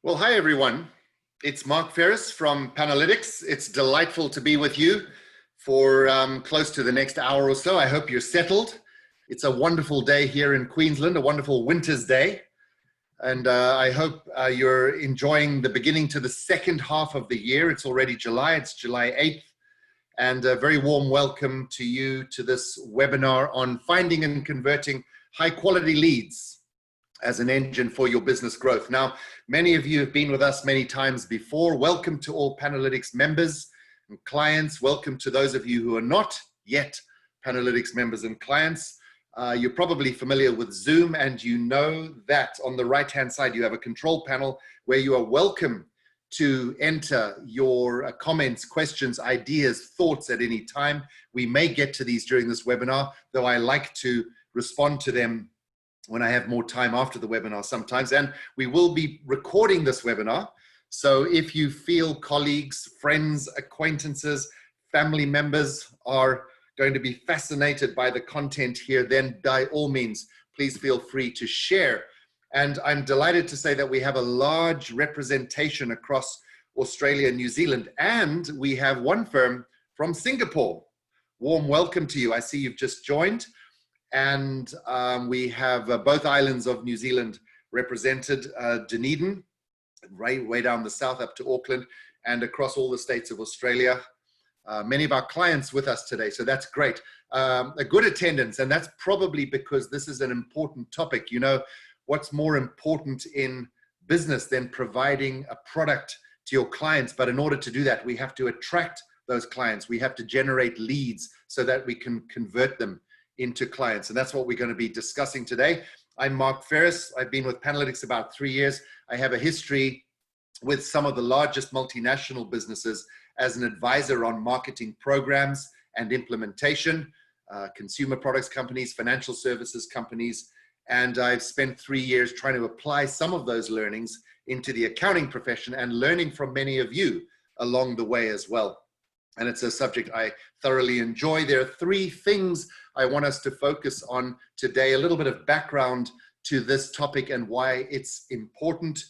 Well, hi, everyone. It's Mark Ferris from Panalytics. It's delightful to be with you for close to the next hour or so. I hope you're settled. It's a wonderful day here in Queensland, a wonderful winter's day. And I hope you're enjoying the beginning to the second half of the year. It's already July. It's July 8th. And a very warm welcome to you to this webinar on finding and converting high quality leads as an engine for your business growth. Now, many of you have been with us many times before. Welcome to all Panalytics members and clients. Welcome to those of you who are not yet Panalytics members and clients. You're probably familiar with Zoom, and you know that on the right-hand side, you have a control panel where you are welcome to enter your comments, questions, ideas, thoughts at any time. We may get to these during this webinar, though I like to respond to them when I have more time after the webinar sometimes. And we will be recording this webinar. So if you feel colleagues, friends, acquaintances, family members are going to be fascinated by the content here, then by all means, please feel free to share. And I'm delighted to say that we have a large representation across Australia and New Zealand. And we have one firm from Singapore. Warm welcome to you. I see you've just joined. And we have both islands of New Zealand represented, Dunedin, way down the south up to Auckland, and across all the states of Australia. Many of our clients with us today, so that's great. A good attendance, and that's probably because this is an important topic. You know, what's more important in business than providing a product to your clients? But in order to do that, we have to attract those clients. We have to generate leads so that we can convert them into clients. And that's what we're going to be discussing today. I'm Mark Ferris. I've been with Panalytics about 3 years. I have a history with some of the largest multinational businesses as an advisor on marketing programs and implementation, consumer products companies, financial services companies. And I've spent 3 years trying to apply some of those learnings into the accounting profession and learning from many of you along the way as well. And it's a subject I thoroughly enjoy. There are three things I want us to focus on today, a little bit of background to this topic and why it's important,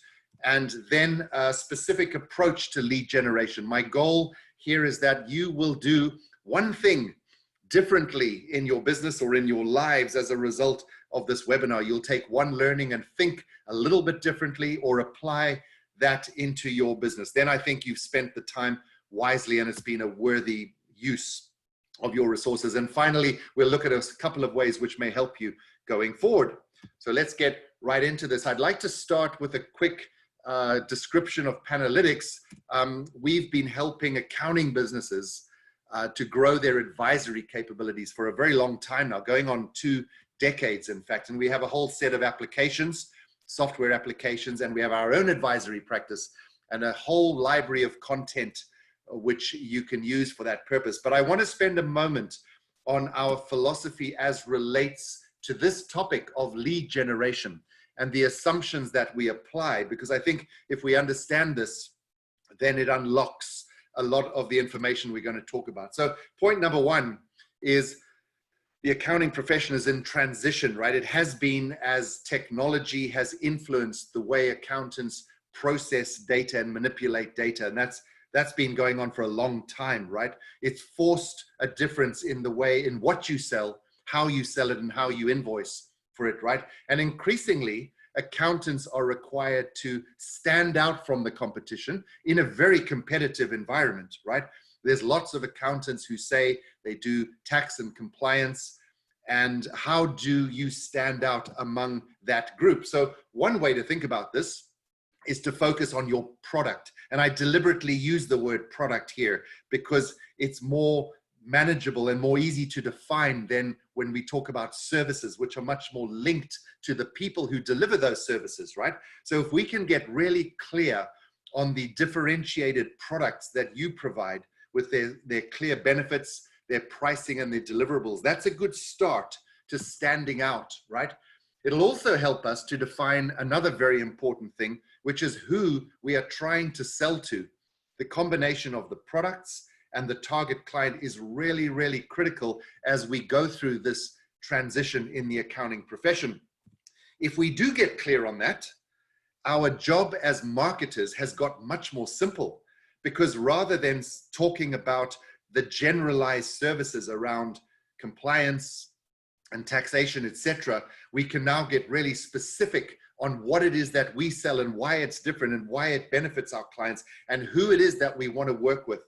and then a specific approach to lead generation. My goal here is that you will do one thing differently in your business or in your lives as a result of this webinar. You'll take one learning and think a little bit differently or apply that into your business. Then I think you've spent the time wisely and it's been a worthy use of your resources. And finally, we'll look at a couple of ways which may help you going forward. So let's get right into this. I'd like to start with a quick description of Panalytics. We've been helping accounting businesses to grow their advisory capabilities for a very long time now, going on 2 decades, in fact. And we have a whole set of applications, software applications, and we have our own advisory practice and a whole library of content which you can use for that purpose. But I want to spend a moment on our philosophy as relates to this topic of lead generation and the assumptions that we apply, because I think if we understand this, then it unlocks a lot of the information we're going to talk about. So point number one is the accounting profession is in transition, right? It has been as technology has influenced the way accountants process data and manipulate data. And that's been going on for a long time, right? It's forced a difference in the way in what you sell, how you sell it, and how you invoice for it, right? And increasingly, accountants are required to stand out from the competition in a very competitive environment, right? There's lots of accountants who say they do tax and compliance, and how do you stand out among that group? So one way to think about this is to focus on your product. And I deliberately use the word product here because it's more manageable and more easy to define than when we talk about services, which are much more linked to the people who deliver those services, right? So if we can get really clear on the differentiated products that you provide with their clear benefits, their pricing and their deliverables, that's a good start to standing out, right? It'll also help us to define another very important thing, which is who we are trying to sell to. The combination of the products and the target client is really, really critical as we go through this transition in the accounting profession. If we do get clear on that, our job as marketers has got much more simple, because rather than talking about the generalized services around compliance and taxation, etc., we can now get really specific on what it is that we sell and why it's different and why it benefits our clients and who it is that we want to work with.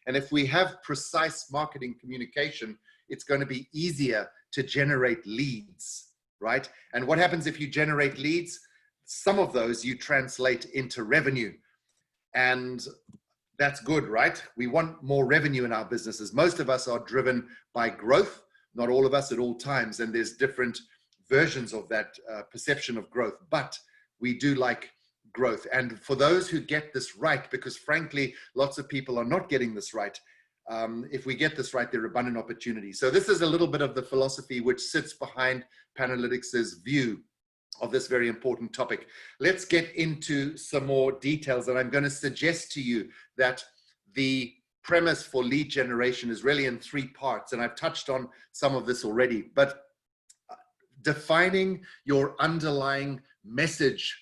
And if we have precise marketing communication, it's going to be easier to generate leads, right? And what happens if you generate leads? Some of those you translate into revenue. And that's good, right? We want more revenue in our businesses. Most of us are driven by growth, not all of us at all times. And there's different versions of that perception of growth, but we do like growth. And for those who get this right, because frankly, lots of people are not getting this right. If we get this right, there are abundant opportunities. So this is a little bit of the philosophy which sits behind Panalytics's view of this very important topic. Let's get into some more details. And I'm going to suggest to you that the premise for lead generation is really in three parts. And I've touched on some of this already, but defining your underlying message,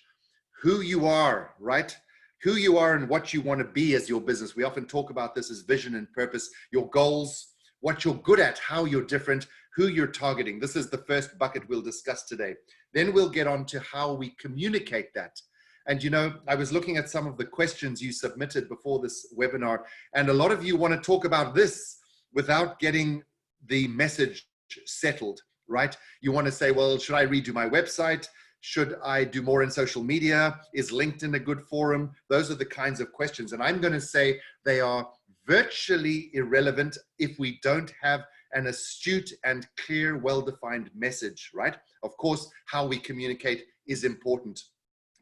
who you are, right? Who you are and what you want to be as your business. We often talk about this as vision and purpose, your goals, what you're good at, how you're different, who you're targeting. This is the first bucket we'll discuss today. Then we'll get on to how we communicate that. And you know, I was looking at some of the questions you submitted before this webinar, and a lot of you want to talk about this without getting the message settled, right? You want to say, well, should I redo my website? Should I do more in social media? Is LinkedIn a good forum? Those are the kinds of questions. And I'm going to say they are virtually irrelevant if we don't have an astute and clear, well-defined message, right? Of course, how we communicate is important.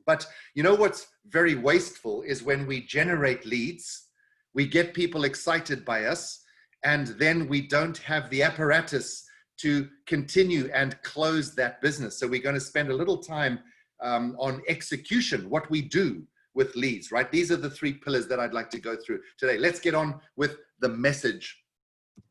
But you know what's very wasteful is when we generate leads, we get people excited by us, and then we don't have the apparatus to continue and close that business. So we're going to spend a little time on execution, what we do with leads, right? These are the three pillars that I'd like to go through today. Let's get on with the message,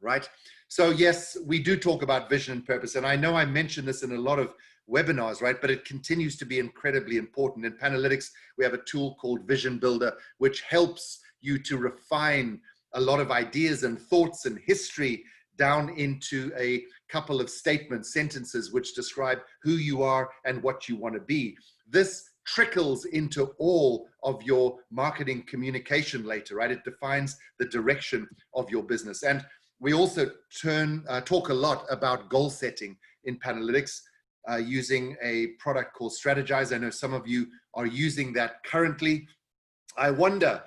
right? So yes, we do talk about vision and purpose. And I know I mentioned this in a lot of webinars, right? But it continues to be incredibly important. In Panalytics, we have a tool called Vision Builder, which helps you to refine a lot of ideas and thoughts and history down into a couple of statements, sentences, which describe who you are and what you want to be. This trickles into all of your marketing communication later, right? It defines the direction of your business. And we also talk a lot about goal setting in Panalytics using a product called Strategize. I know some of you are using that currently. I wonder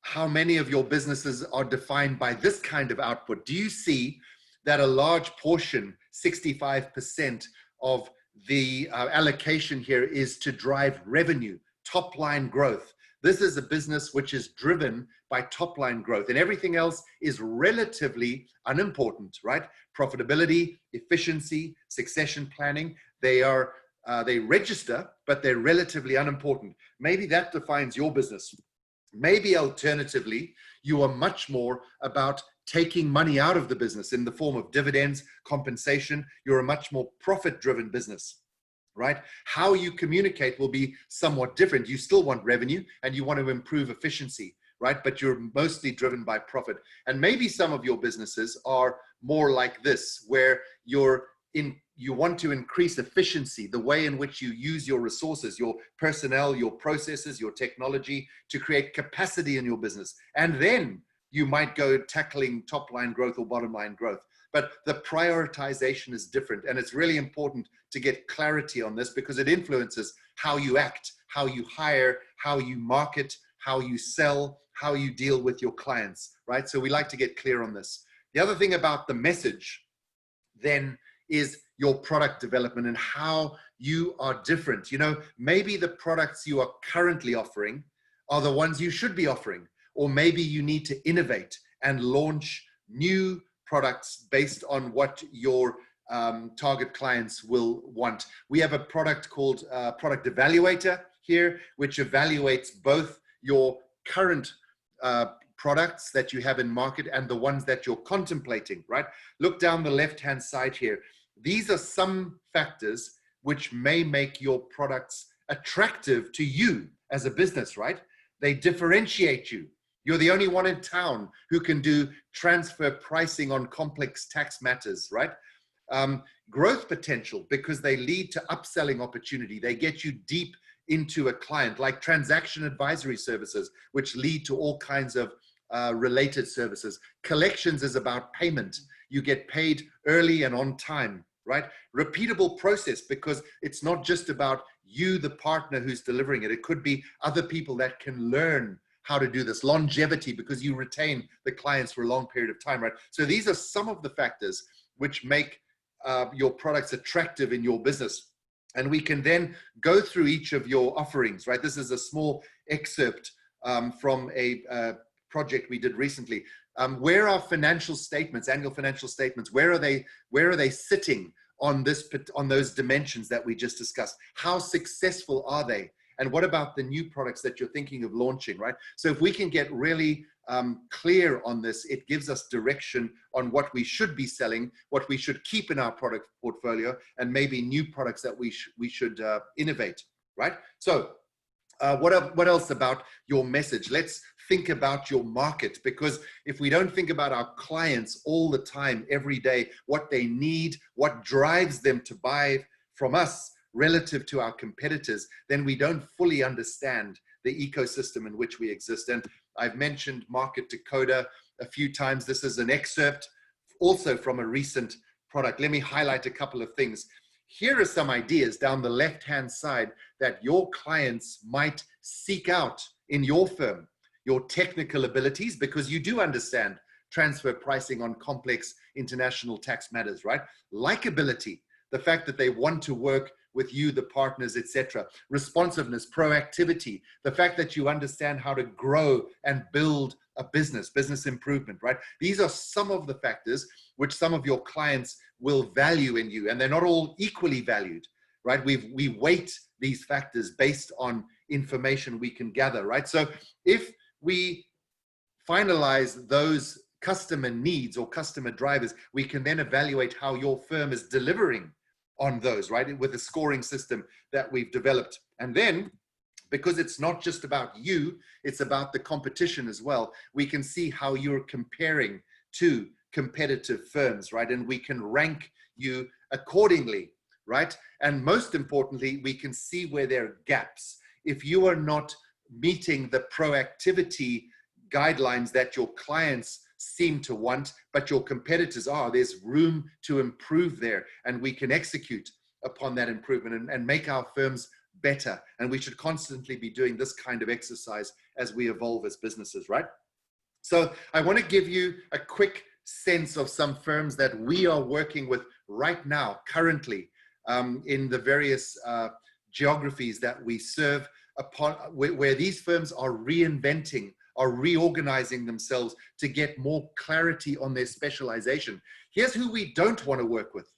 how many of your businesses are defined by this kind of output. Do you see that a large portion, 65% of the allocation here is to drive revenue, top line growth? This is a business which is driven by top line growth, and everything else is relatively unimportant, right? Profitability, efficiency, succession planning, they register, but they're relatively unimportant. Maybe that defines your business. Maybe alternatively, you are much more about taking money out of the business in the form of dividends, compensation. You're a much more profit-driven business, right? How you communicate will be somewhat different. You still want revenue and you want to improve efficiency, right? But you're mostly driven by profit. And maybe some of your businesses are more like this, where you want to increase efficiency, the way in which you use your resources, your personnel, your processes, your technology to create capacity in your business. And then you might go tackling top line growth or bottom line growth. But the prioritization is different. And it's really important to get clarity on this because it influences how you act, how you hire, how you market, how you sell, how you deal with your clients, right? So we like to get clear on this. The other thing about the message then is your product development and how you are different. You know, maybe the products you are currently offering are the ones you should be offering, or maybe you need to innovate and launch new products based on what your target clients will want. We have a product called Product Evaluator here, which evaluates both your current products that you have in market and the ones that you're contemplating, right? Look down the left-hand side here. These are some factors which may make your products attractive to you as a business, right? They differentiate you. You're the only one in town who can do transfer pricing on complex tax matters, right? Growth potential, because they lead to upselling opportunity. They get you deep into a client, like transaction advisory services, which lead to all kinds of related services. Collections is about payment. You get paid early and on time, right? Repeatable process, because it's not just about you, the partner who's delivering it. It could be other people that can learn how to do this. Longevity, because you retain the clients for a long period of time, right? So these are some of the factors which make your products attractive in your business. And we can then go through each of your offerings, right? This is a small excerpt from a project we did recently. Where are financial statements, annual financial statements? Where are they sitting on those dimensions that we just discussed? How successful are they? And what about the new products that you're thinking of launching, right? So if we can get really clear on this, it gives us direction on what we should be selling, what we should keep in our product portfolio, and maybe new products that we should innovate, right? So what else about your message? Let's think about your market, because if we don't think about our clients all the time, every day, what they need, what drives them to buy from us relative to our competitors, then we don't fully understand the ecosystem in which we exist. And I've mentioned Market Decoder a few times. This is an excerpt also from a recent product. Let me highlight a couple of things. Here are some ideas down the left-hand side that your clients might seek out in your firm. Your technical abilities, because you do understand transfer pricing on complex international tax matters, right? Likability, the fact that they want to work with you, the partners, etc. Responsiveness, proactivity, the fact that you understand how to grow and build a business improvement, right? These are some of the factors which some of your clients will value in you, and they're not all equally valued, right? We weight these factors based on information we can gather, right? So if we finalize those customer needs or customer drivers, we can then evaluate how your firm is delivering on those, right? With the scoring system that we've developed. And then, because it's not just about you, it's about the competition as well, we can see how you're comparing to competitive firms, right? And we can rank you accordingly, right? And most importantly, we can see where there are gaps. If you are not meeting the proactivity guidelines that your clients seem to want, but your competitors are, there's room to improve there, and we can execute upon that improvement and make our firms better. And we should constantly be doing this kind of exercise as we evolve as businesses, right? So I want to give you a quick sense of some firms that we are working with right now, currently, in the various geographies that we serve, where these firms are reinventing, are reorganizing themselves to get more clarity on their specialization. Here's who we don't want to work with,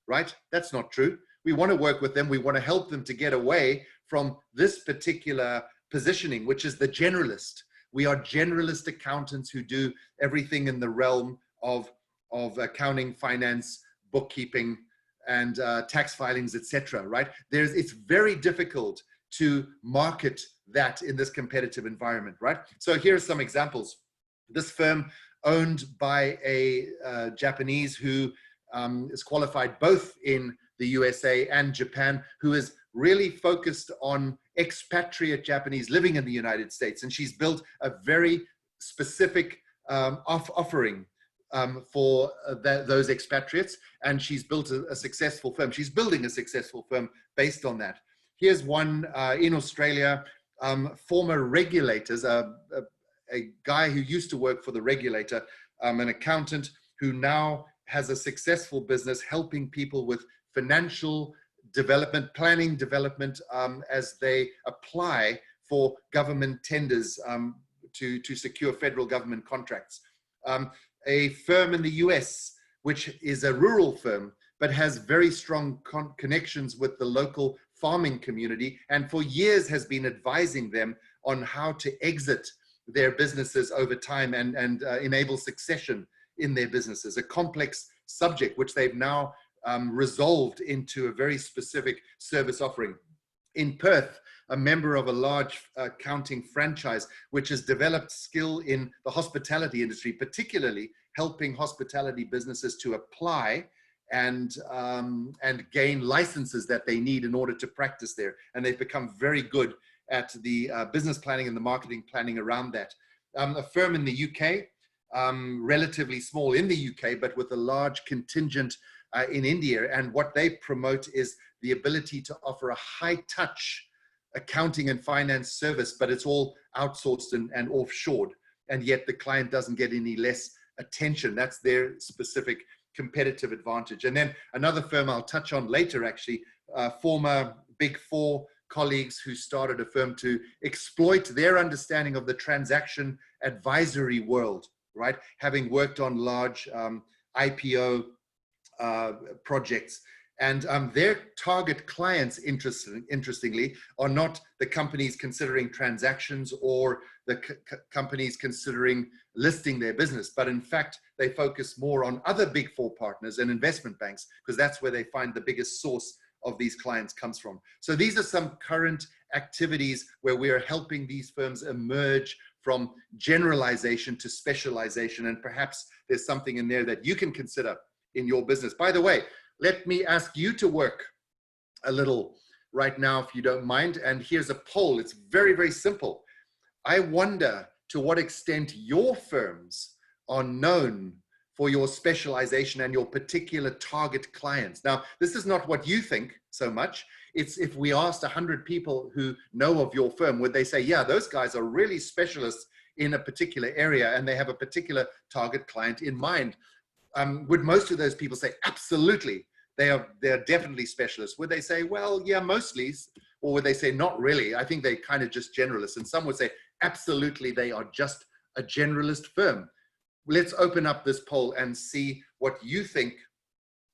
right? That's not true. We want to work with them. We want to help them to get away from this particular positioning, which is the generalist. We are generalist accountants who do everything in the realm of accounting, finance, bookkeeping, and tax filings, etc. Right? It's very difficult to market that in this competitive environment, right? So here are some examples. This firm, owned by a Japanese who is qualified both in the USA and Japan, who is really focused on expatriate Japanese living in the United States. And she's built a very specific offering for those expatriates. And she's built a successful firm. She's building a successful firm based on that. Here's one in Australia, former regulators, a guy who used to work for the regulator, an accountant who now has a successful business helping people with financial development, planning development, as they apply for government tenders to secure federal government contracts. A firm in the US, which is a rural firm, but has very strong connections with the local farming community, and for years has been advising them on how to exit their businesses over time and enable succession in their businesses, a complex subject which they've now resolved into a very specific service offering. in Perth, a member of a large accounting franchise, which has developed skill in the hospitality industry, particularly helping hospitality businesses to apply and gain licenses that they need in order to practice there. And they've become very good at the business planning and the marketing planning around that. A firm in the UK, relatively small in the UK, but with a large contingent in India. And what they promote is the ability to offer a high touch accounting and finance service, but it's all outsourced and offshored. And yet the client doesn't get any less attention. That's their specific competitive advantage. And then another firm I'll touch on later, actually, former Big Four colleagues who started a firm to exploit their understanding of the transaction advisory world, right? Having worked on large IPO projects. And their target clients, interestingly, are not the companies considering transactions or the companies considering listing their business, but in fact, they focus more on other Big Four partners and investment banks, because that's where they find the biggest source of these clients comes from. So these are some current activities where we are helping these firms emerge from generalization to specialization, and perhaps there's something in there that you can consider in your business. By the way, let me ask you to work a little right now, if you don't mind. And here's a poll. It's very, very simple. I wonder to what extent your firms are known for your specialization and your particular target clients. Now, this is not what you think so much. It's if we asked 100 people who know of your firm, would they say, yeah, those guys are really specialists in a particular area and they have a particular target client in mind? Would most of those people say, absolutely, they're definitely specialists? Would they say, well, yeah, mostly? Or would they say, not really? I think they're kind of just generalists. And some would say, absolutely, they are just a generalist firm. Let's open up this poll and see what you think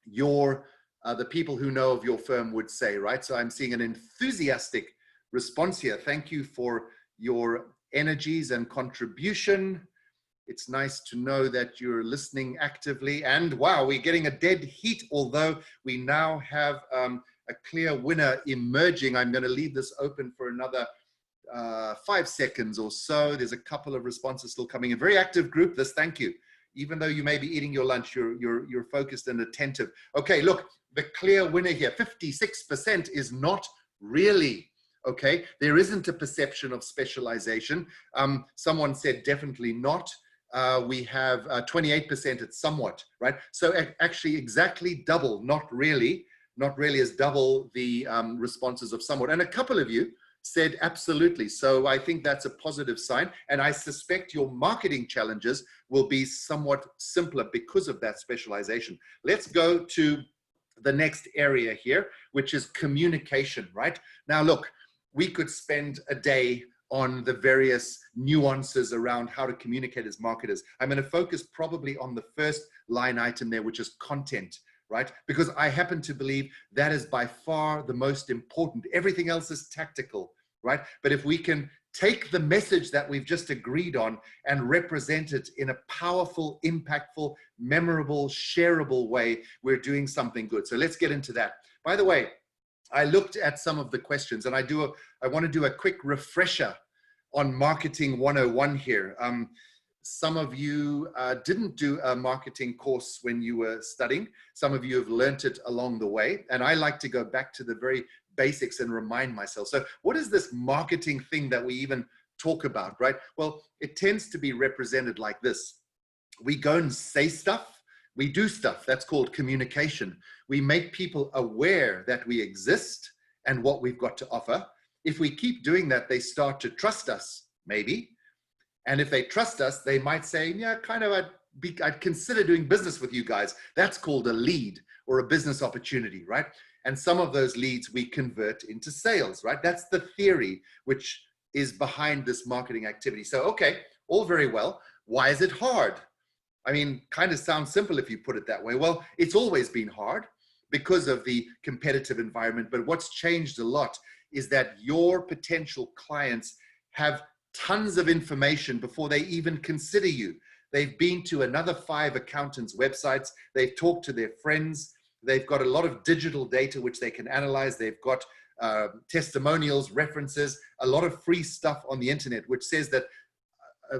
the people who know of your firm would say, right? So I'm seeing an enthusiastic response here. Thank you for your energies and contribution. It's nice to know that you're listening actively. And wow, we're getting a dead heat, although we now have a clear winner emerging. I'm going to leave this open for another 5 seconds or so. There's a couple of responses still coming in. Very active group, this. Thank you. Even though you may be eating your lunch, you're focused and attentive. Okay, look, the clear winner here, 56% is not really. Okay, there isn't a perception of specialization. Someone said definitely not. We have 28% it's somewhat, right? So actually exactly double, not really is double the responses of somewhat. And a couple of you said absolutely. So I think that's a positive sign. And I suspect your marketing challenges will be somewhat simpler because of that specialization. Let's go to the next area here, which is communication, right? Now, look, we could spend a day on the various nuances around how to communicate as marketers. I'm going to focus probably on the first line item there, which is content, right? Because I happen to believe that is by far the most important. Everything else is tactical, right? But if we can take the message that we've just agreed on and represent it in a powerful, impactful, memorable, shareable way, we're doing something good. So let's get into that. By the way, I looked at some of the questions, and I want to do a quick refresher on Marketing 101 here. Some of you didn't do a marketing course when you were studying. Some of you have learned it along the way. And I like to go back to the very basics and remind myself. So what is this marketing thing that we even talk about, right? Well, it tends to be represented like this. We go and say stuff. We do stuff. That's called communication. We make people aware that we exist and what we've got to offer. If we keep doing that, they start to trust us, maybe. And if they trust us, they might say, yeah, kind of, I'd consider doing business with you guys. That's called a lead or a business opportunity, right? And some of those leads we convert into sales, right? That's the theory which is behind this marketing activity. So, okay, all very well. Why is it hard? I mean, kind of sounds simple if you put it that way. Well, it's always been hard because of the competitive environment. But what's changed a lot is that your potential clients have tons of information before they even consider you. They've been to another 5 accountants' websites. They've talked to their friends. They've got a lot of digital data which they can analyze. They've got testimonials, references, a lot of free stuff on the internet, which says that,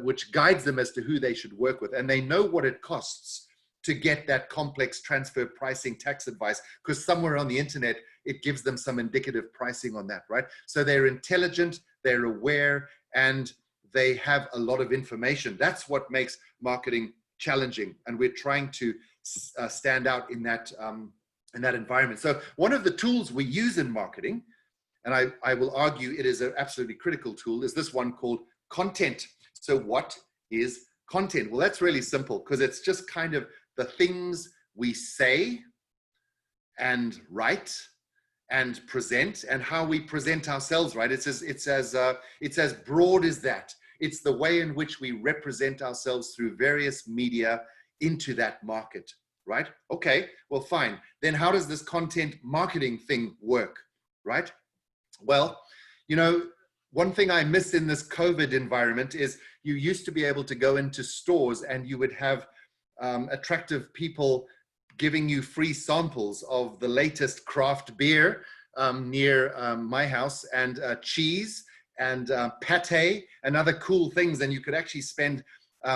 which guides them as to who they should work with. And they know what it costs to get that complex transfer pricing tax advice, because somewhere on the internet, it gives them some indicative pricing on that, right? So they're intelligent, they're aware, and they have a lot of information. That's what makes marketing challenging. And we're trying to stand out in that environment. So one of the tools we use in marketing, and I will argue it is an absolutely critical tool, is this one called content. So what is content? Well, that's really simple, because it's just kind of the things we say and write and present, and how we present ourselves, right? It's as broad as that. It's the way in which we represent ourselves through various media into that market, right? Okay, well, fine. Then how does this content marketing thing work, right? Well, you know, one thing I miss in this COVID environment is you used to be able to go into stores and you would have attractive people giving you free samples of the latest craft beer near my house, and cheese and pate and other cool things. And you could actually spend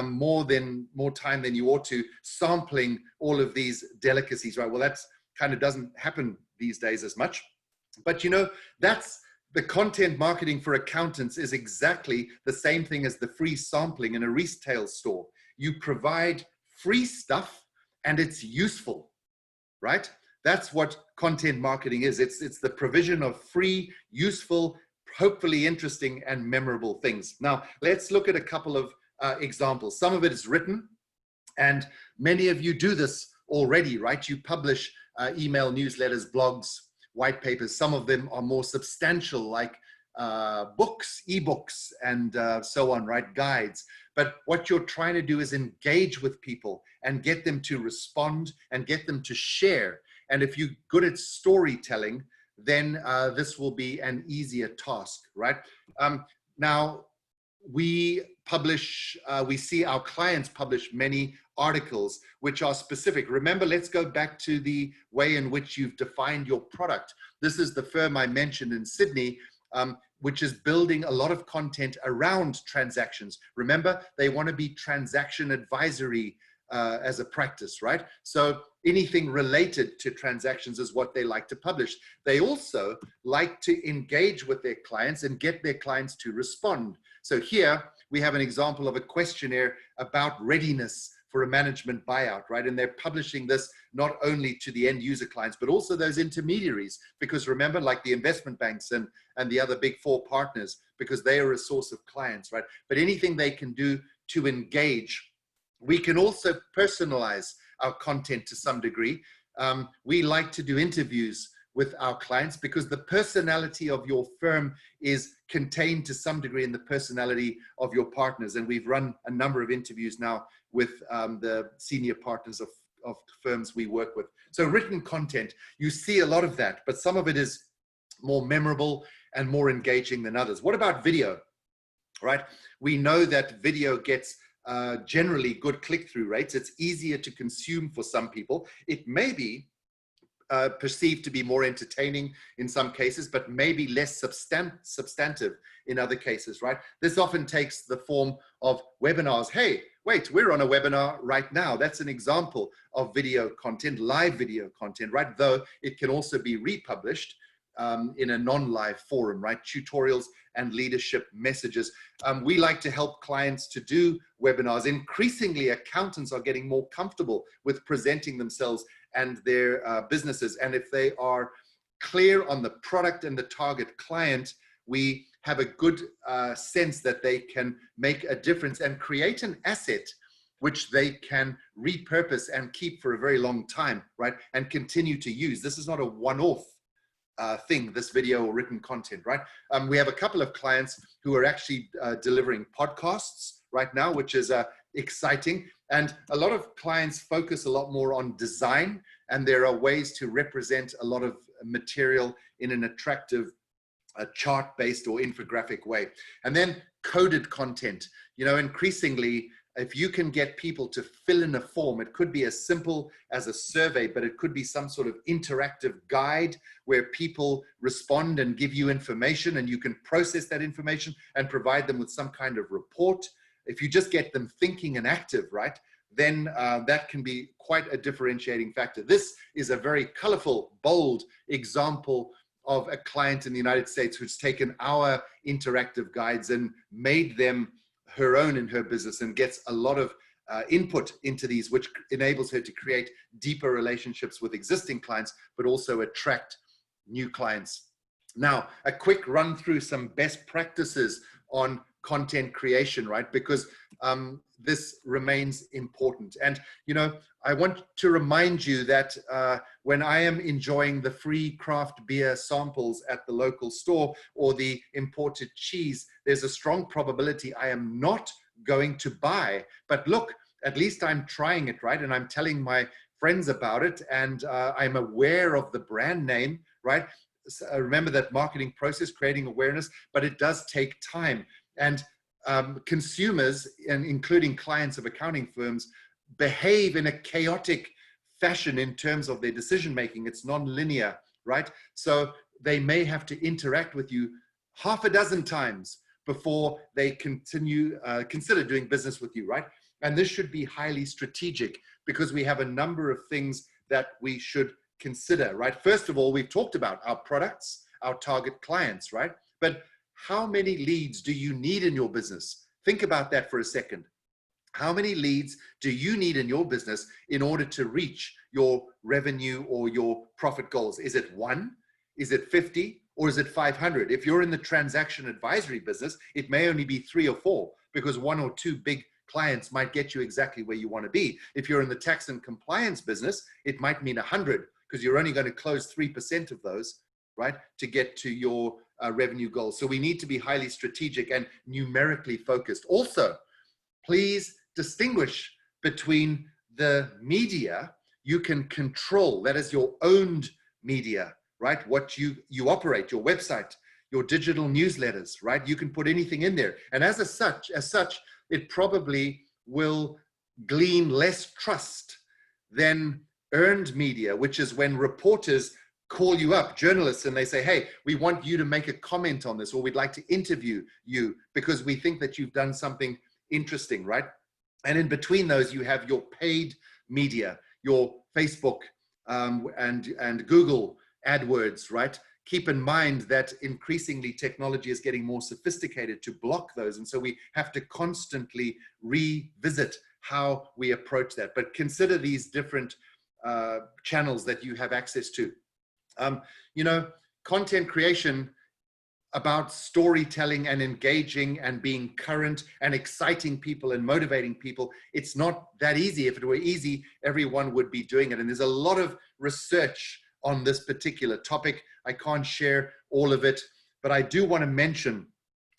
more time than you ought to sampling all of these delicacies, right? Well, that's kind of doesn't happen these days as much. But you know, that's the content marketing for accountants is exactly the same thing as the free sampling in a retail store. You provide free stuff and it's useful, right? That's what content marketing is. It's the provision of free, useful, hopefully interesting and memorable things. Now, let's look at a couple of examples. Some of it is written, and many of you do this already, right? You publish email newsletters, blogs, white papers. Some of them are more substantial, like books, ebooks, and so on, right? Guides. But what you're trying to do is engage with people and get them to respond and get them to share. And if you're good at storytelling, then this will be an easier task, right? Now, we see our clients publish many articles which are specific. Remember, let's go back to the way in which you've defined your product. This is the firm I mentioned in Sydney, which is building a lot of content around transactions. Remember, they want to be transaction advisory as a practice, right? So anything related to transactions is what they like to publish. They also like to engage with their clients and get their clients to respond. So here we have an example of a questionnaire about readiness for a management buyout, right? And they're publishing this not only to the end user clients, but also those intermediaries, because remember, like the investment banks and the other big four partners, because they are a source of clients, right? But anything they can do to engage. We can also personalize our content to some degree. We like to do interviews with our clients because the personality of your firm is contained to some degree in the personality of your partners. And we've run a number of interviews now with the senior partners of firms we work with. So written content, you see a lot of that, but some of it is more memorable and more engaging than others. What about video, right? We know that video gets generally good click-through rates. It's easier to consume for some people. It may be perceived to be more entertaining in some cases, but maybe less substantive in other cases, right? This often takes the form of webinars. Hey, wait, we're on a webinar right now. That's an example of video content, live video content, right? Though it can also be republished in a non-live forum, right? Tutorials and leadership messages. We like to help clients to do webinars. Increasingly, accountants are getting more comfortable with presenting themselves and their businesses. And if they are clear on the product and the target client, we have a good sense that they can make a difference and create an asset which they can repurpose and keep for a very long time, right? And continue to use. This is not a one-off thing, this video or written content, right? We have a couple of clients who are actually delivering podcasts right now, which is exciting. And a lot of clients focus a lot more on design, and there are ways to represent a lot of material in an attractive chart-based or infographic way. And then coded content. You know, increasingly, if you can get people to fill in a form, it could be as simple as a survey, but it could be some sort of interactive guide where people respond and give you information, and you can process that information and provide them with some kind of report. If you just get them thinking and active, right, then that can be quite a differentiating factor. This is a very colorful, bold example of a client in the United States who's taken our interactive guides and made them her own in her business, and gets a lot of input into these, which enables her to create deeper relationships with existing clients, but also attract new clients. Now, a quick run through some best practices on content creation, right? Because this remains important. And, you know, I want to remind you that when I am enjoying the free craft beer samples at the local store or the imported cheese, there's a strong probability I am not going to buy. But look, at least I'm trying it, right? And I'm telling my friends about it, and I'm aware of the brand name, right? So remember that marketing process, creating awareness, but it does take time. And consumers, and including clients of accounting firms, behave in a chaotic fashion in terms of their decision making. It's non-linear, right? So they may have to interact with you half a dozen times before they consider doing business with you, right? And this should be highly strategic, because we have a number of things that we should consider, right? First of all, we've talked about our products, our target clients, right? But how many leads do you need in your business? Think about that for a second. How many leads do you need in your business in order to reach your revenue or your profit goals? Is it 1? Is it 50? Or is it 500? If you're in the transaction advisory business, it may only be 3 or 4, because 1 or 2 big clients might get you exactly where you want to be. If you're in the tax and compliance business, it might mean 100, because you're only going to close 3% of those, right, to get to your revenue goals. So we need to be highly strategic and numerically focused. Also, please distinguish between the media you can control, that is your owned media, right? What you operate, your website, your digital newsletters, right? You can put anything in there. And as such, it probably will glean less trust than earned media, which is when reporters call you up, journalists, and they say, hey, we want you to make a comment on this, or we'd like to interview you because we think that you've done something interesting, right? And in between those, you have your paid media, your Facebook and Google AdWords, right? Keep in mind that increasingly technology is getting more sophisticated to block those. And so we have to constantly revisit how we approach that. But consider these different channels that you have access to. You know, content creation about storytelling and engaging and being current and exciting people and motivating people. It's not that easy. If it were easy, everyone would be doing it. And there's a lot of research on this particular topic. I can't share all of it, but I do want to mention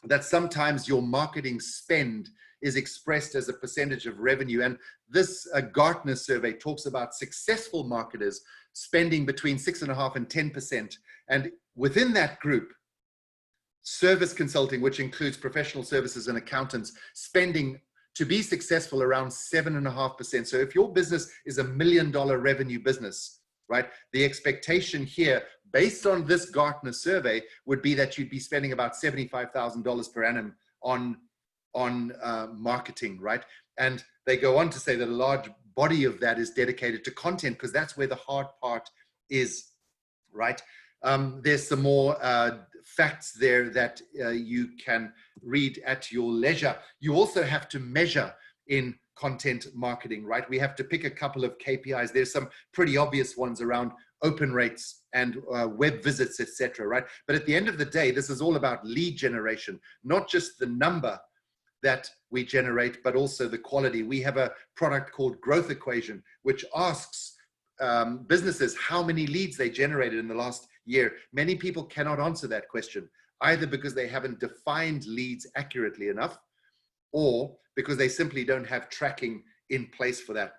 that sometimes your marketing spend is expressed as a percentage of revenue. And this Gartner survey talks about successful marketers spending between 6.5% and 10%. And within that group, service consulting, which includes professional services and accountants, spending to be successful around 7.5%. So if your business is $1 million revenue business, right, the expectation here, based on this Gartner survey, would be that you'd be spending about $75,000 per annum on marketing, right? And they go on to say that a large body of that is dedicated to content, because that's where the hard part is, right? There's some more facts there that you can read at your leisure. You also have to measure in content marketing, right? We have to pick a couple of KPIs. There's some pretty obvious ones around open rates and web visits, etc., right? But at the end of the day, this is all about lead generation, not just the number that we generate, but also the quality. We have a product called Growth Equation, which asks businesses how many leads they generated in the last year. Many people cannot answer that question, either because they haven't defined leads accurately enough, or because they simply don't have tracking in place for that.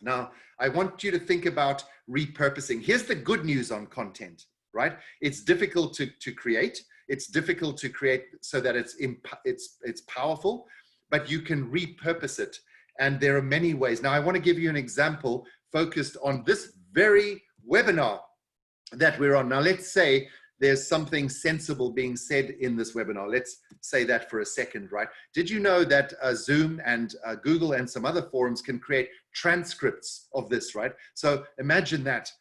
Now, I want you to think about repurposing. Here's the good news on content, right? It's difficult to create. It's difficult to create so that it's powerful, but you can repurpose it. And there are many ways. Now, I want to give you an example focused on this very webinar that we're on. Now, let's say there's something sensible being said in this webinar. Let's say that for a second, right? Did you know that Zoom and Google and some other forums can create transcripts of this, right? So imagine that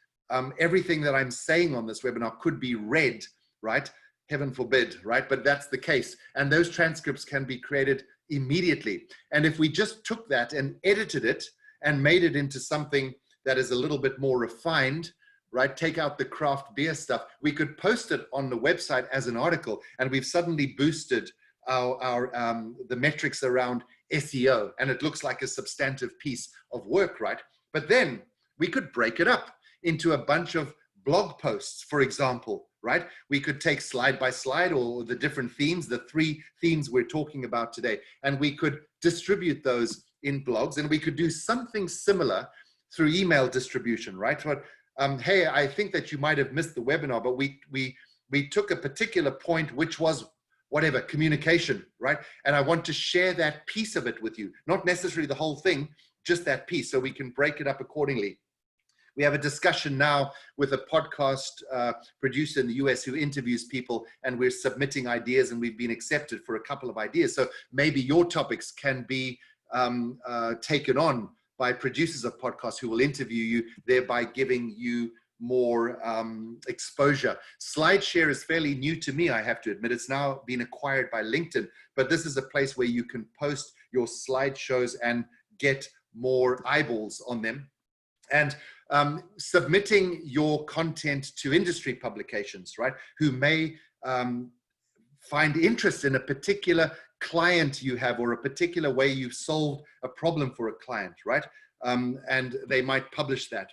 everything that I'm saying on this webinar could be read, right? Heaven forbid, right? But that's the case. And those transcripts can be created immediately. And if we just took that and edited it and made it into something that is a little bit more refined, right? Take out the craft beer stuff. We could post it on the website as an article, and we've suddenly boosted the metrics around SEO, and it looks like a substantive piece of work, right? But then we could break it up into a bunch of blog posts, for example, right? We could take slide by slide or the different themes, the 3 themes we're talking about today, and we could distribute those in blogs, and we could do something similar through email distribution, right? But hey, I think that you might have missed the webinar, but we took a particular point, which was whatever, communication, right? And I want to share that piece of it with you, not necessarily the whole thing, just that piece, so we can break it up accordingly. We have a discussion now with a podcast producer in the US who interviews people, and we're submitting ideas, and we've been accepted for a couple of ideas. So maybe your topics can be taken on by producers of podcasts who will interview you, thereby giving you more exposure. SlideShare is fairly new to me, I have to admit. It's now been acquired by LinkedIn, but this is a place where you can post your slideshows and get more eyeballs on them. And submitting your content to industry publications, right, who may find interest in a particular client you have, or a particular way you've solved a problem for a client, right? And they might publish that.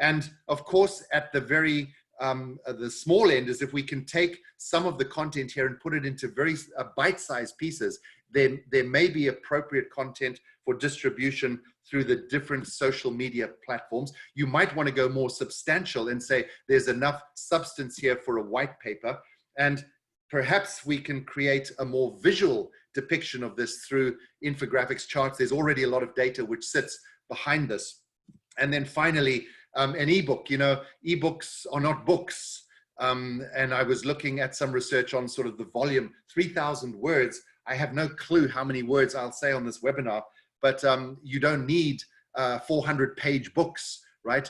And of course, at the very the small end is if we can take some of the content here and put it into very bite-sized pieces, then there may be appropriate content for distribution through the different social media platforms. You might want to go more substantial and say there's enough substance here for a white paper, and perhaps we can create a more visual depiction of this through infographics, charts. There's already a lot of data which sits behind this. And then finally, an ebook. You know, ebooks are not books. And I was looking at some research on sort of the volume, 3,000 words. I have no clue how many words I'll say on this webinar, but you don't need 400-page books, right?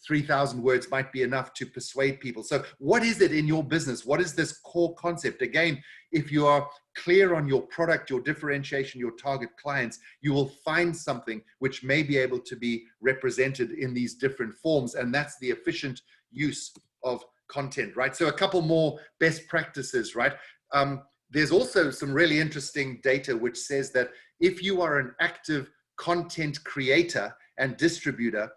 3,000 words might be enough to persuade people. So what is it in your business? What is this core concept? Again, if you are clear on your product, your differentiation, your target clients, you will find something which may be able to be represented in these different forms. And that's the efficient use of content, right? So a couple more best practices, right? There's also some really interesting data which says that if you are an active content creator and distributor,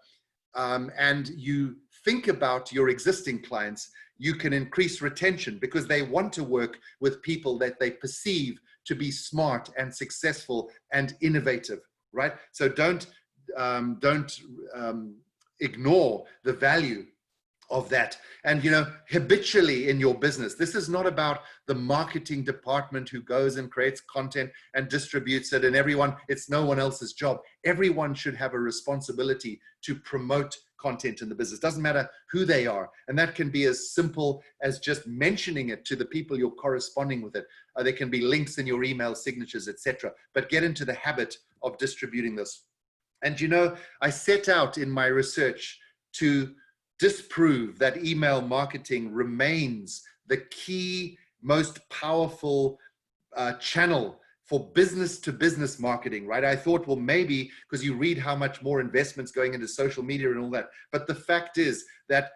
and you think about your existing clients, you can increase retention because they want to work with people that they perceive to be smart and successful and innovative, right? So don't ignore the value of that. And, you know, habitually in your business, this is not about the marketing department who goes and creates content and distributes it, and everyone, it's no one else's job. Everyone should have a responsibility to promote content in the business. Doesn't matter who they are. And that can be as simple as just mentioning it to the people you're corresponding with it. There can be links in your email signatures, etc. But get into the habit of distributing this. And, you know, I set out in my research to disprove that email marketing remains the key, most powerful channel for business to business marketing, right? I thought, well, maybe because you read how much more investments going into social media and all that. But the fact is that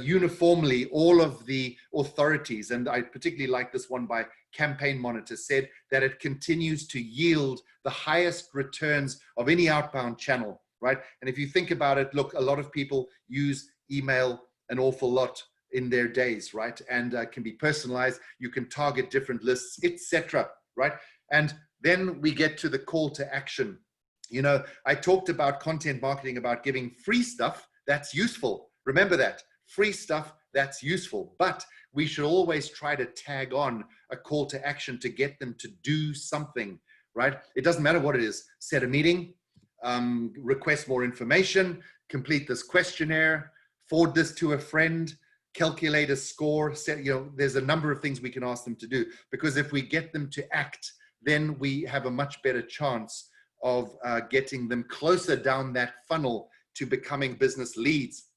uniformly, all of the authorities, and I particularly like this one by Campaign Monitor, said that it continues to yield the highest returns of any outbound channel, right? And if you think about it, look, a lot of people use email an awful lot in their days, right? And can be personalized. You can target different lists, etc., right? And then we get to the call to action. You know, I talked about content marketing, about giving free stuff that's useful. Remember that, free stuff that's useful, but we should always try to tag on a call to action to get them to do something right? It doesn't matter what it is. Set a meeting, request more information, complete this questionnaire, forward this to a friend, calculate a score, set, there's a number of things we can ask them to do, because if we get them to act, then we have a much better chance of getting them closer down that funnel to becoming business leads.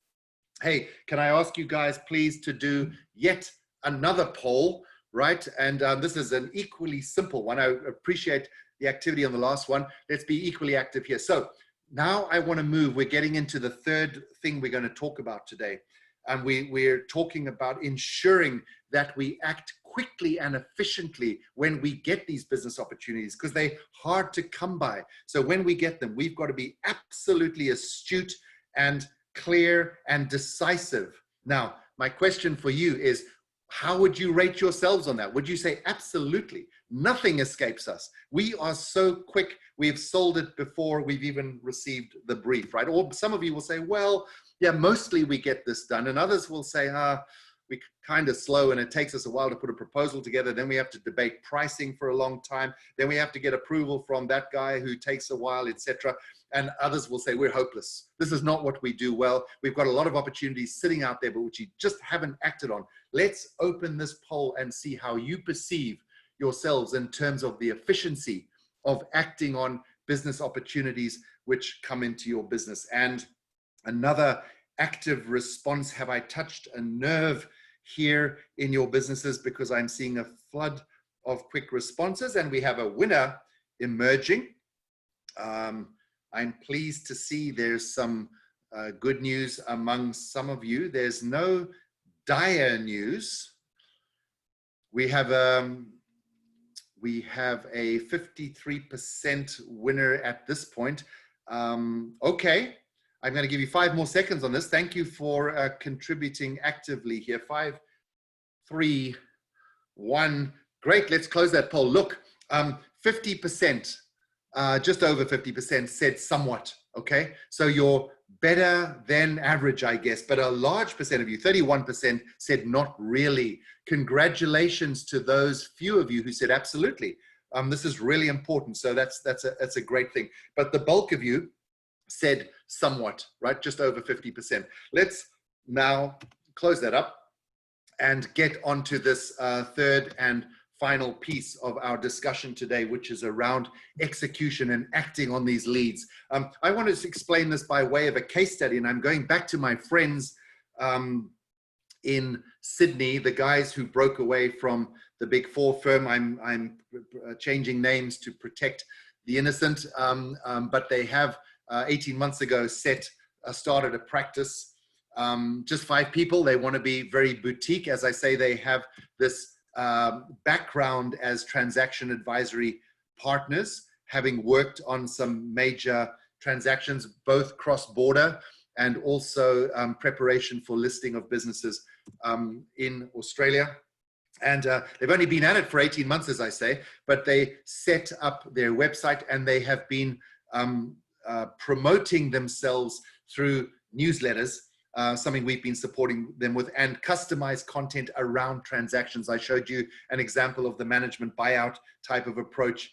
Hey, can I ask you guys please to do yet another poll, right? And this is an equally simple one. I appreciate the activity on the last one. Let's be equally active here. So now I want to move. We're getting into the third thing we're going to talk about today. And we're talking about ensuring that we act quickly and efficiently when we get these business opportunities, because they're hard to come by. So when we get them, we've got to be absolutely astute and clear and decisive. Now, my question for you is, how would you rate yourselves on that? Would you say absolutely nothing escapes us? We are so quick. We've sold it before we've even received the brief, right? Or some of you will say, well, yeah, mostly we get this done. And others will say, we're kind of slow and it takes us a while to put a proposal together. Then we have to debate pricing for a long time. Then we have to get approval from that guy who takes a while, etc. And others will say, we're hopeless. This is not what we do well. We've got a lot of opportunities sitting out there, but which you just haven't acted on. Let's open this poll and see how you perceive yourselves in terms of the efficiency of acting on business opportunities which come into your business. And another active response, have I touched a nerve here in your businesses? Because I'm seeing a flood of quick responses and we have a winner emerging. I'm pleased to see there's some good news among some of you. There's no dire news. We have a 53% winner at this point. Okay, I'm going to give you 5 more seconds on this. Thank you for contributing actively here. 5, 3, 1. Great, let's close that poll. Look, 50%, just over 50% said somewhat, okay? So you're better than average, I guess, but a large percent of you, 31%, said not really. Congratulations to those few of you who said absolutely. This is really important, so that's a great thing. But the bulk of you said somewhat, right? Just over 50%. Let's now close that up and get onto this third and final piece of our discussion today, which is around execution and acting on these leads. I want to explain this by way of a case study, and I'm going back to my friends in Sydney, the guys who broke away from the Big Four firm. I'm changing names to protect the innocent, but they have 18 months ago started a practice, just 5 people. They want to be very boutique. As I say, they have this background as transaction advisory partners, having worked on some major transactions, both cross-border and also preparation for listing of businesses in Australia. And they've only been at it for 18 months, as I say, but they set up their website and they have been promoting themselves through newsletters, something we've been supporting them with, and customized content around transactions. I showed you an example of the management buyout type of approach.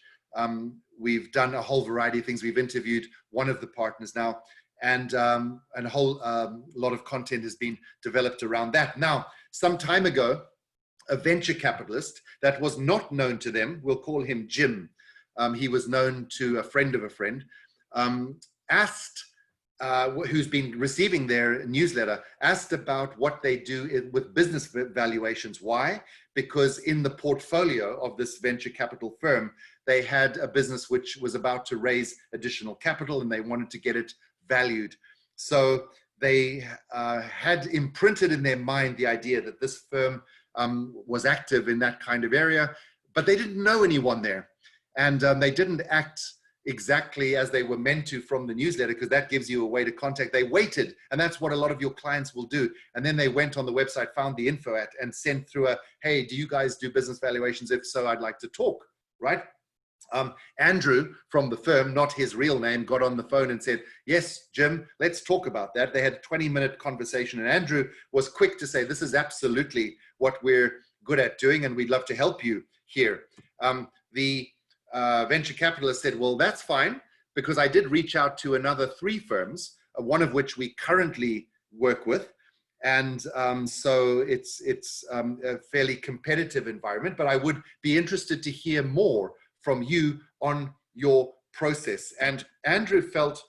We've done a whole variety of things. We've interviewed one of the partners now, and a whole lot of content has been developed around that. Now, some time ago, a venture capitalist that was not known to them, we'll call him Jim, he was known to a friend of a friend, asked, who's been receiving their newsletter, asked about what they do with business valuations. Why? Because in the portfolio of this venture capital firm, they had a business which was about to raise additional capital and they wanted to get it valued. So they had imprinted in their mind the idea that this firm was active in that kind of area, but they didn't know anyone there. And they didn't act exactly as they were meant to from the newsletter, because that gives you a way to contact. They waited, and that's what a lot of your clients will do. And then they went on the website, found the info and sent through a, hey, do you guys do business valuations? If so, I'd like to talk, right? Andrew from the firm, not his real name, got on the phone and said, yes, Jim, let's talk about that. They had a 20-minute conversation, and Andrew was quick to say, this is absolutely what we're good at doing, and we'd love to help you here. The venture capitalist said, well, that's fine, because I did reach out to another 3 firms, one of which we currently work with. And so it's a fairly competitive environment, but I would be interested to hear more from you on your process. And Andrew felt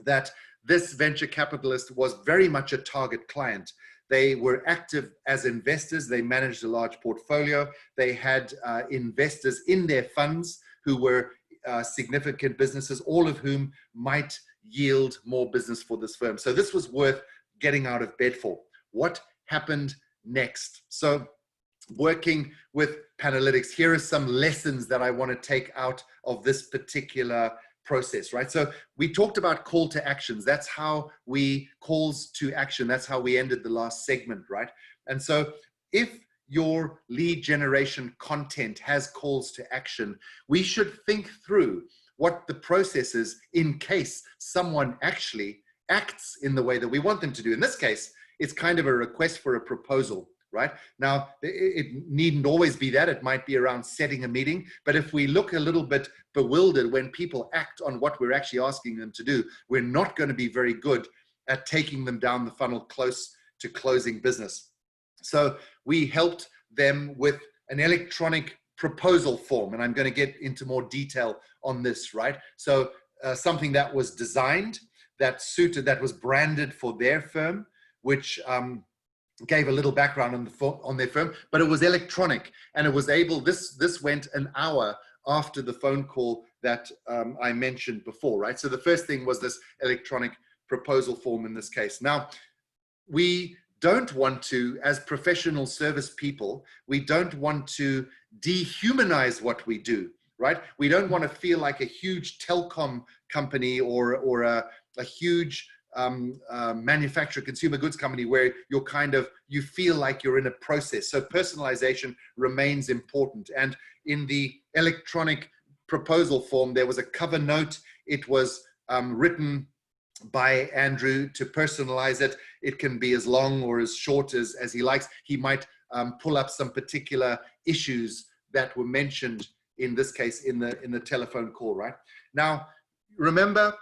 that this venture capitalist was very much a target client. They were active as investors. They managed a large portfolio. They had investors in their funds who were significant businesses, all of whom might yield more business for this firm. So this was worth getting out of bed for. What happened next? So working with Panalytics, here are some lessons that I want to take out of this particular process, right? So we talked about call to actions. That's how calls to action. That's how we ended the last segment, right? And so if your lead generation content has calls to action, we should think through what the process is in case someone actually acts in the way that we want them to do. In this case, it's kind of a request for a proposal, right? Now, it needn't always be that. It might be around setting a meeting. But if we look a little bit bewildered when people act on what we're actually asking them to do, we're not going to be very good at taking them down the funnel close to closing business. So we helped them with an electronic proposal form. And I'm going to get into more detail on this, right? So something that was designed, that suited, that was branded for their firm, which gave a little background on their firm, but it was electronic, and it was able, this went an hour after the phone call that I mentioned before, right? So the first thing was this electronic proposal form in this case. Now, we don't want to, as professional service people, we don't want to dehumanize what we do, right? We don't want to feel like a huge telecom company or a huge manufacturer consumer goods company where you feel like you're in a process. So personalization remains important. And in the electronic proposal form, there was a cover note. It was written by Andrew to personalize it. It can be as long or as short as he likes. He might pull up some particular issues that were mentioned in this case in the telephone call, right? Now, remember,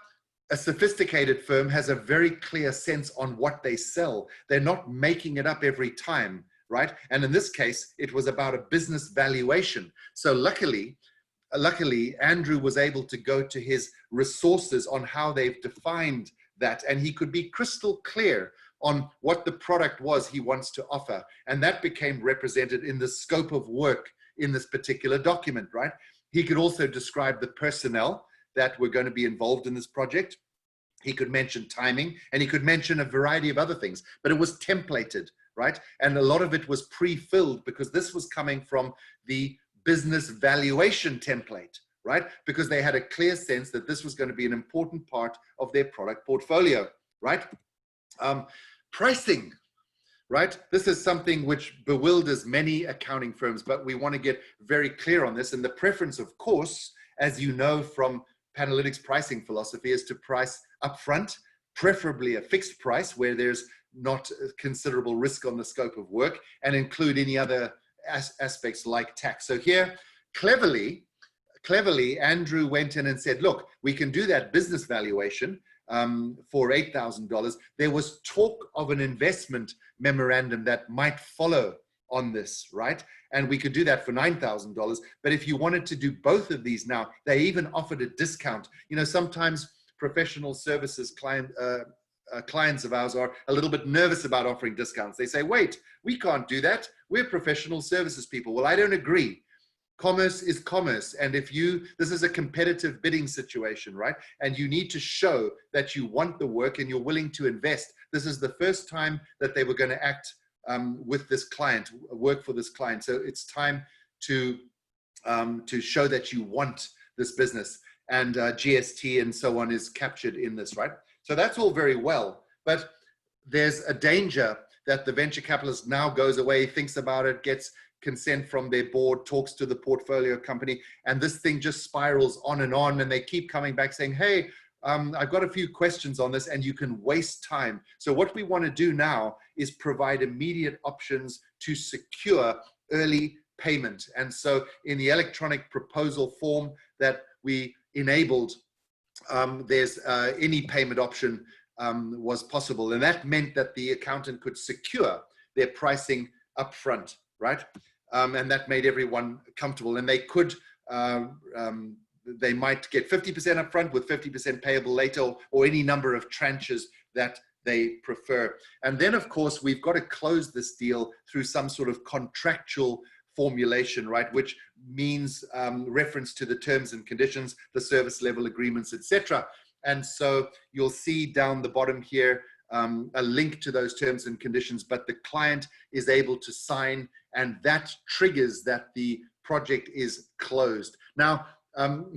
a sophisticated firm has a very clear sense on what they sell. They're not making it up every time, right? And in this case, it was about a business valuation. So luckily, Andrew was able to go to his resources on how they've defined that, and he could be crystal clear on what the product was he wants to offer. And that became represented in the scope of work in this particular document, right? He could also describe the personnel that were going to be involved in this project. He could mention timing, and he could mention a variety of other things, but it was templated, right? And a lot of it was pre-filled because this was coming from the business valuation template, right? Because they had a clear sense that this was going to be an important part of their product portfolio, right? Pricing, right? This is something which bewilders many accounting firms, but we want to get very clear on this. And the preference, of course, as you know from Panalytics pricing philosophy, is to price upfront, preferably a fixed price where there's not considerable risk on the scope of work, and include any other aspects like tax. So here, cleverly, Andrew went in and said, look, we can do that business valuation for $8,000. There was talk of an investment memorandum that might follow on this, right? And we could do that for $9,000. But if you wanted to do both of these now, they even offered a discount. You know, sometimes professional services clients of ours are a little bit nervous about offering discounts. They say, wait, we can't do that. We're professional services people. Well, I don't agree. Commerce is commerce. And this is a competitive bidding situation, right? And you need to show that you want the work and you're willing to invest. This is the first time that they were going to act with this client, work for this client. So it's time to show that you want this business, and GST and so on is captured in this, right? So that's all very well, but there's a danger that the venture capitalist now goes away, thinks about it, gets consent from their board, talks to the portfolio company, and this thing just spirals on, and they keep coming back saying, hey, I've got a few questions on this, and you can waste time. So what we want to do now is provide immediate options to secure early payment. And so in the electronic proposal form that we enabled, there's any payment option was possible. And that meant that the accountant could secure their pricing upfront, right? And that made everyone comfortable. And they could, they might get 50% upfront with 50% payable later, or any number of tranches that they prefer. And then, of course, we've got to close this deal through some sort of contractual formulation, right? Which means reference to the terms and conditions, the service level agreements, etc. And so you'll see down the bottom here a link to those terms and conditions, but the client is able to sign, and that triggers that the project is closed. Now,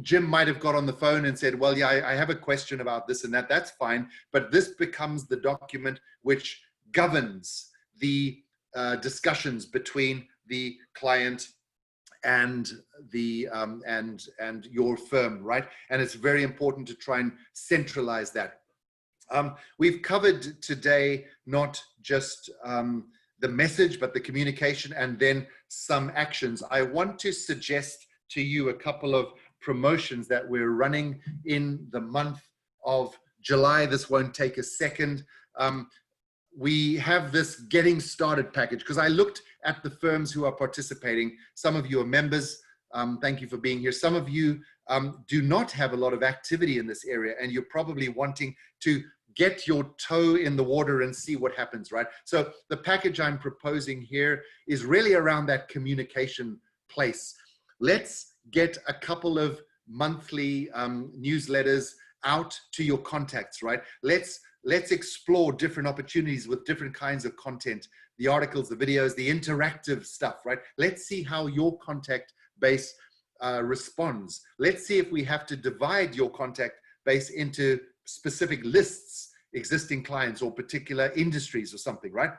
Jim might have got on the phone and said, well, yeah, I have a question about this and that. That's fine. But this becomes the document which governs the discussions between the client and the and your firm, right? And it's very important to try and centralize that. We've covered today not just the message, but the communication and then some actions. I want to suggest to you a couple of promotions that we're running in the month of July. This won't take a second. We have this getting started package, because I looked at the firms who are participating. Some of you are members. Thank you for being here. Some of you do not have a lot of activity in this area, and you're probably wanting to get your toe in the water and see what happens, right? So the package I'm proposing here is really around that communication place. Let's get a couple of monthly newsletters out to your contacts, right? Let's explore different opportunities with different kinds of content, the articles, the videos, the interactive stuff, right? Let's see how your contact base responds. Let's see if we have to divide your contact base into specific lists, existing clients or particular industries or something, right?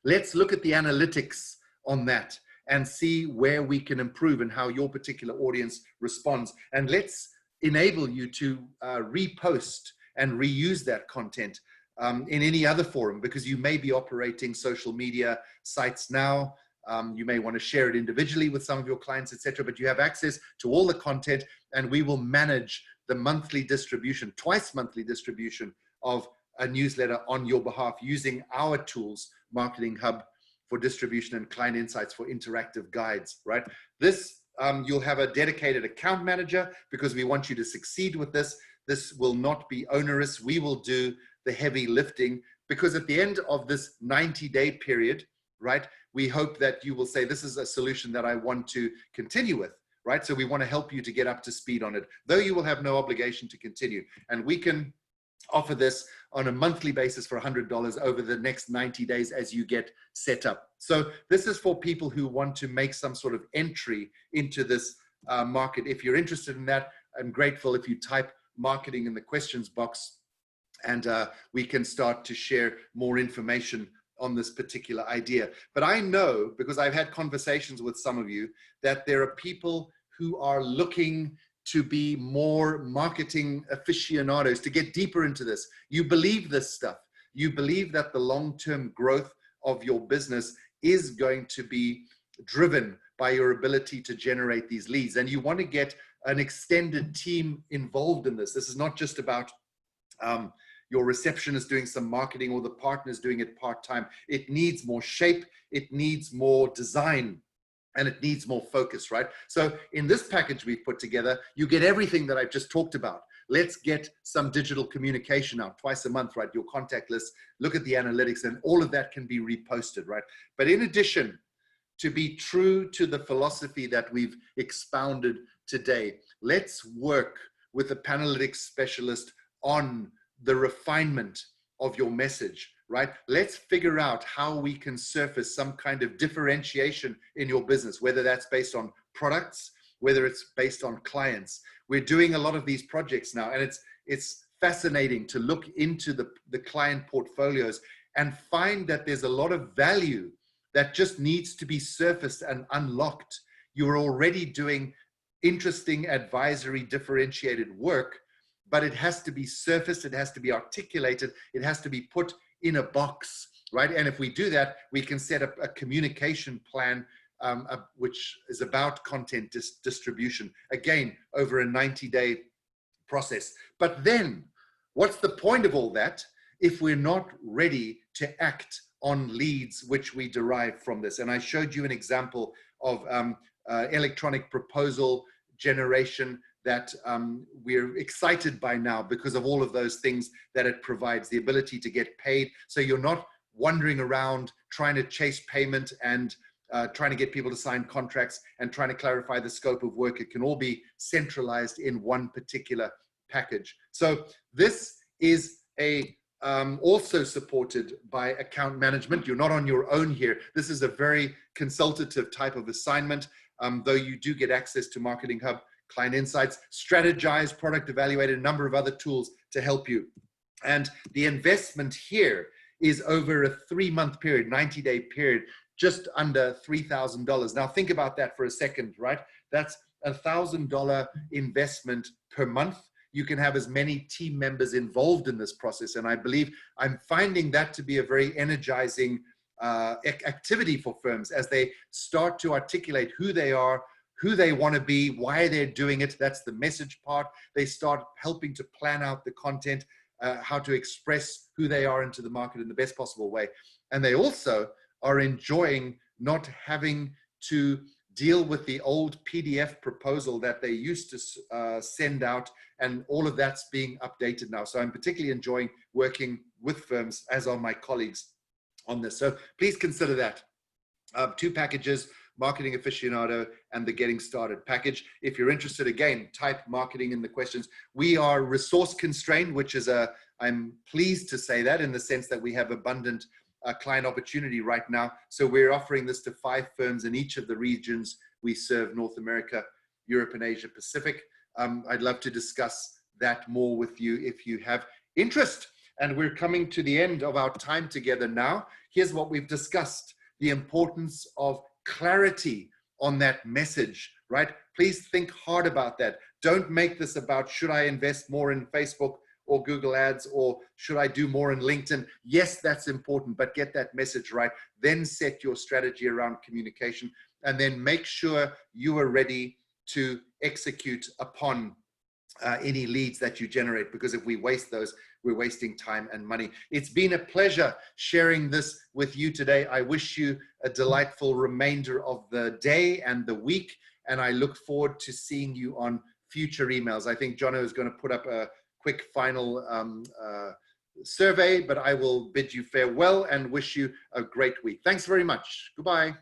Let's look at the analytics on that and see where we can improve and how your particular audience responds. And let's enable you to repost and reuse that content in any other forum, because you may be operating social media sites now. You may want to share it individually with some of your clients, etc. But you have access to all the content, and we will manage the monthly distribution, twice monthly distribution of a newsletter on your behalf using our tools, Marketing Hub for distribution and client insights for interactive guides, right? This, you'll have a dedicated account manager, because we want you to succeed with this. This will not be onerous. We will do the heavy lifting, because at the end of this 90-day period, right, we hope that you will say, this is a solution that I want to continue with, right? So we want to help you to get up to speed on it, though you will have no obligation to continue. And we can offer this on a monthly basis for $100 over the next 90 days as you get set up. So this is for people who want to make some sort of entry into this market. If you're interested in that, I'm grateful if you type marketing in the questions box, and we can start to share more information on this particular idea. But I know, because I've had conversations with some of you, that there are people who are looking to be more marketing aficionados, to get deeper into this. You believe this stuff. You believe that the long-term growth of your business is going to be driven by your ability to generate these leads. And you want to get an extended team involved in this. This is not just about your receptionist doing some marketing or the partners doing it part-time. It needs more shape, it needs more design, and it needs more focus, right? So in this package we've put together, you get everything that I've just talked about. Let's get some digital communication out twice a month, right? Your contact list, look at the analytics, and all of that can be reposted, right? But in addition, to be true to the philosophy that we've expounded today, let's work with a Panalytics specialist on the refinement of your message, right? Let's figure out how we can surface some kind of differentiation in your business, whether that's based on products, whether it's based on clients. We're doing a lot of these projects now, and it's fascinating to look into the client portfolios and find that there's a lot of value that just needs to be surfaced and unlocked. You're already doing interesting advisory differentiated work, but it has to be surfaced, it has to be articulated, it has to be put in a box, right? And if we do that, we can set up a communication plan which is about content distribution, again, over a 90-day process. But then, what's the point of all that if we're not ready to act on leads which we derive from this? And I showed you an example of electronic proposal generation that we're excited by now because of all of those things that it provides, the ability to get paid. So you're not wandering around trying to chase payment and trying to get people to sign contracts and trying to clarify the scope of work. It can all be centralized in one particular package. So this is also supported by account management. You're not on your own here. This is a very consultative type of assignment, though you do get access to Marketing Hub, Client Insights, Strategize, Product Evaluator, a number of other tools to help you. And the investment here is over a 3-month period, 90-day period, just under $3,000. Now think about that for a second, right? That's $1,000 investment per month. You can have as many team members involved in this process. And I believe I'm finding that to be a very energizing activity for firms as they start to articulate who they are, who they want to be, why they're doing it. That's the message part. They start helping to plan out the content, how to express who they are into the market in the best possible way. And they also are enjoying not having to deal with the old PDF proposal that they used to send out, and all of that's being updated now. So I'm particularly enjoying working with firms, as are my colleagues, on this. So please consider that. 2 packages, Marketing Aficionado and the Getting Started package. If you're interested, again, type marketing in the questions. We are resource constrained, which is I'm pleased to say that, in the sense that we have abundant client opportunity right now. So we're offering this to 5 firms in each of the regions we serve: North America, Europe, and Asia Pacific. I'd love to discuss that more with you if you have interest. And we're coming to the end of our time together now. Here's what we've discussed: the importance of clarity on that message, right? Please think hard about that. Don't make this about, should I invest more in Facebook or Google Ads, or should I do more in LinkedIn? Yes, that's important, but get that message right. Then set your strategy around communication, and then make sure you are ready to execute upon any leads that you generate, because if we waste those, we're wasting time and money. It's been a pleasure sharing this with you today. I wish you a delightful remainder of the day and the week, and I look forward to seeing you on future emails. I think Jono is going to put up a quick final survey, but I will bid you farewell and wish you a great week. Thanks very much. Goodbye.